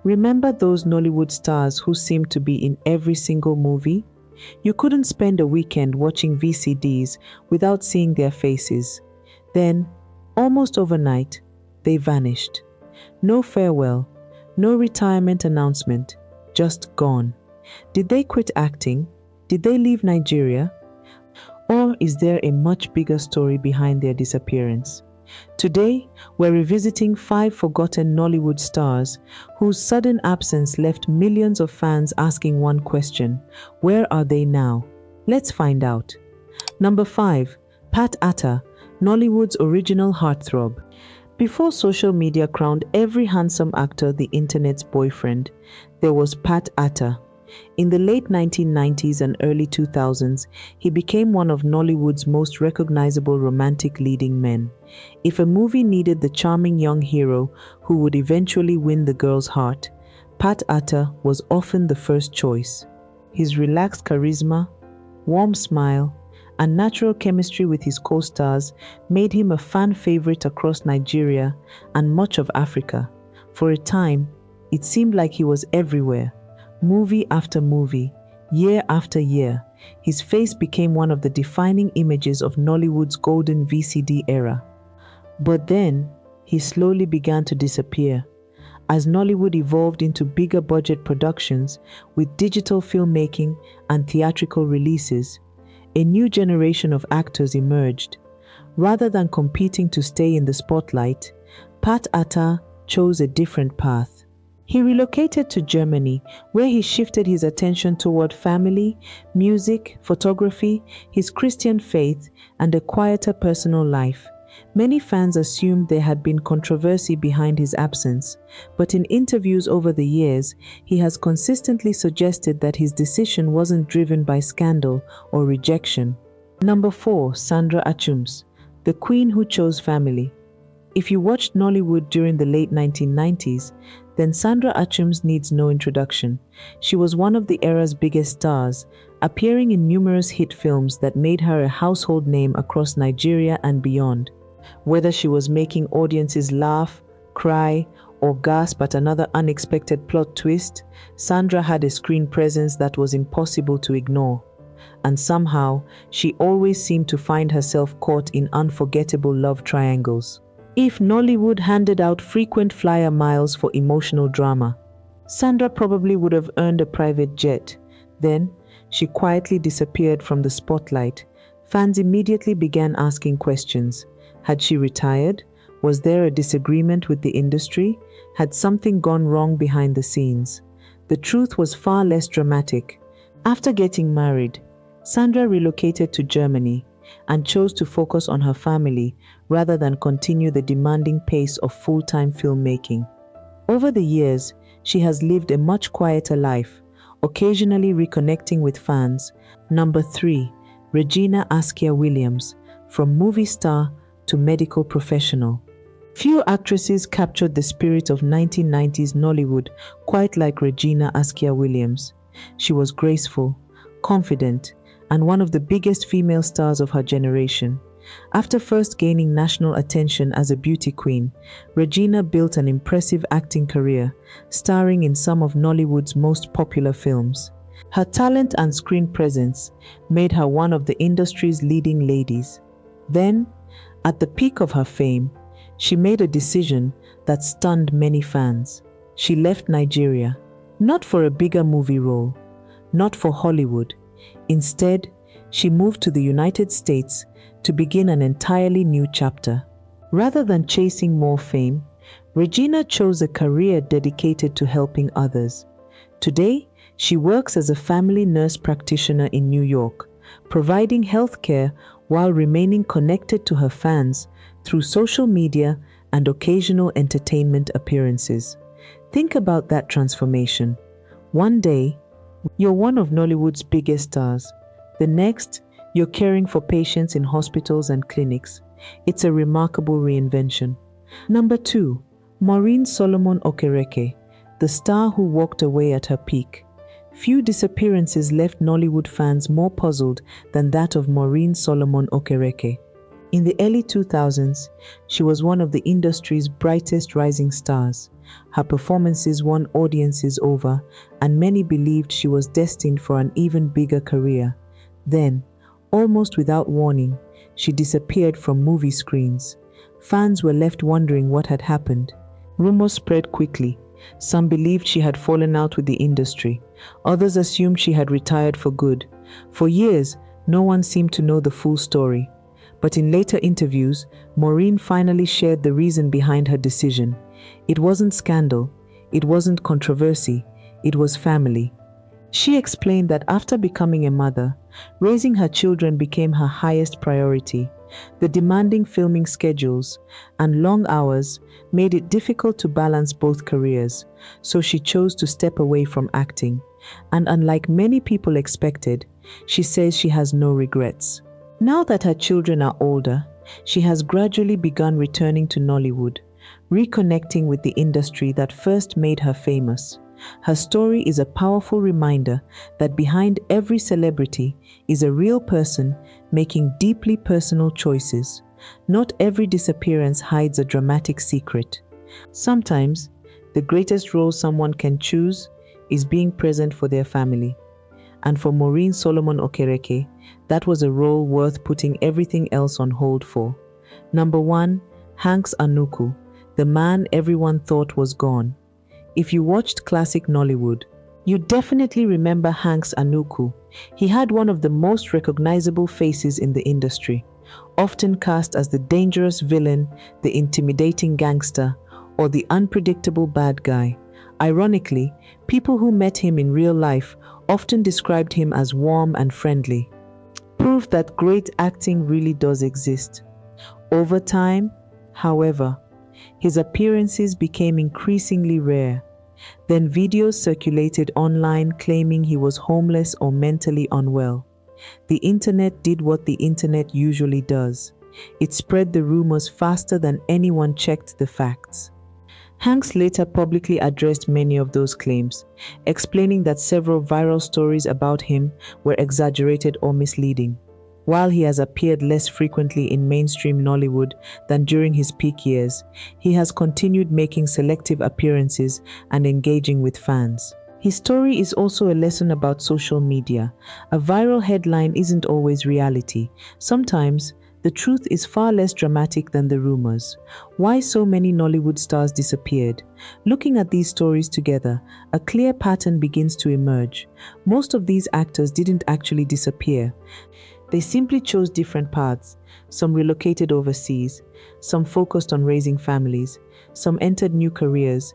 Remember those Nollywood stars who seemed to be in every single movie? You couldn't spend a weekend watching VCDs without seeing their faces. Then, almost overnight, they vanished. No farewell, no retirement announcement, just gone. Did they quit acting? Did they leave Nigeria? Or is there a much bigger story behind their disappearance? Today, we're revisiting 5 forgotten Nollywood stars whose sudden absence left millions of fans asking one question: where are they now? Let's find out. Number 5. Pat Attah, Nollywood's original heartthrob. Before social media crowned every handsome actor the internet's boyfriend, there was Pat Attah. In the late 1990s and early 2000s, he became one of Nollywood's most recognizable romantic leading men. If a movie needed the charming young hero who would eventually win the girl's heart, Pat Attah was often the first choice. His relaxed charisma, warm smile, and natural chemistry with his co-stars made him a fan favorite across Nigeria and much of Africa. For a time, it seemed like he was everywhere. Movie after movie, year after year, his face became one of the defining images of Nollywood's golden VCD era. But then, he slowly began to disappear. As Nollywood evolved into bigger budget productions with digital filmmaking and theatrical releases, a new generation of actors emerged. Rather than competing to stay in the spotlight, Pat Attah chose a different path. He relocated to Germany, where he shifted his attention toward family, music, photography, his Christian faith, and a quieter personal life. Many fans assumed there had been controversy behind his absence, but in interviews over the years, he has consistently suggested that his decision wasn't driven by scandal or rejection. Number 4. Sandra Achums, the queen who chose family. If you watched Nollywood during the late 1990s, then Sandra Achums needs no introduction. She was one of the era's biggest stars, appearing in numerous hit films that made her a household name across Nigeria and beyond. Whether she was making audiences laugh, cry, or gasp at another unexpected plot twist, Sandra had a screen presence that was impossible to ignore. And somehow, she always seemed to find herself caught in unforgettable love triangles. If Nollywood handed out frequent flyer miles for emotional drama, Sandra probably would have earned a private jet. Then, she quietly disappeared from the spotlight. Fans immediately began asking questions. Had she retired? Was there a disagreement with the industry? Had something gone wrong behind the scenes? The truth was far less dramatic. After getting married, Sandra relocated to Germany and chose to focus on her family rather than continue the demanding pace of full-time filmmaking. Over the years, she has lived a much quieter life, occasionally reconnecting with fans. Number 3. Regina Askia-Williams, from movie star to medical professional. Few actresses captured the spirit of 1990s Nollywood quite like Regina Askia-Williams. She was graceful, confident, and one of the biggest female stars of her generation. After first gaining national attention as a beauty queen, Regina built an impressive acting career, starring in some of Nollywood's most popular films. Her talent and screen presence made her one of the industry's leading ladies. Then, at the peak of her fame, she made a decision that stunned many fans. She left Nigeria, not for a bigger movie role, not for Hollywood. Instead, she moved to the United States to begin an entirely new chapter. Rather than chasing more fame, Regina chose a career dedicated to helping others. Today, she works as a family nurse practitioner in New York, providing healthcare while remaining connected to her fans through social media and occasional entertainment appearances. Think about that transformation. One day, you're one of Nollywood's biggest stars. The next, you're caring for patients in hospitals and clinics. It's a remarkable reinvention. Number 2. Maureen Solomon-Okereke, the star who walked away at her peak. Few disappearances left Nollywood fans more puzzled than that of Maureen Solomon-Okereke. In the early 2000s, she was one of the industry's brightest rising stars. Her performances won audiences over, and many believed she was destined for an even bigger career. Then, almost without warning, she disappeared from movie screens. Fans were left wondering what had happened. Rumors spread quickly. Some believed she had fallen out with the industry. Others assumed she had retired for good. For years, no one seemed to know the full story. But in later interviews, Maureen finally shared the reason behind her decision. It wasn't scandal, it wasn't controversy, it was family. She explained that after becoming a mother, raising her children became her highest priority. The demanding filming schedules and long hours made it difficult to balance both careers, so she chose to step away from acting. And unlike many people expected, she says she has no regrets. Now that her children are older, she has gradually begun returning to Nollywood, reconnecting with the industry that first made her famous. Her story is a powerful reminder that behind every celebrity is a real person making deeply personal choices. Not every disappearance hides a dramatic secret. Sometimes, the greatest role someone can choose is being present for their family. And for Maureen Solomon-Okereke, that was a role worth putting everything else on hold for. Number 1, Hanks Anuku, the man everyone thought was gone. If you watched classic Nollywood, you definitely remember Hanks Anuku. He had one of the most recognizable faces in the industry, often cast as the dangerous villain, the intimidating gangster, or the unpredictable bad guy. Ironically, people who met him in real life often described him as warm and friendly. Proof that great acting really does exist. Over time, however, his appearances became increasingly rare. Then videos circulated online claiming he was homeless or mentally unwell. The internet did what the internet usually does. It spread the rumors faster than anyone checked the facts. Hanks later publicly addressed many of those claims, explaining that several viral stories about him were exaggerated or misleading. While he has appeared less frequently in mainstream Nollywood than during his peak years, he has continued making selective appearances and engaging with fans. His story is also a lesson about social media. A viral headline isn't always reality. Sometimes, the truth is far less dramatic than the rumors. Why so many Nollywood stars disappeared? Looking at these stories together, a clear pattern begins to emerge. Most of these actors didn't actually disappear. They simply chose different paths. Some relocated overseas, some focused on raising families, some entered new careers,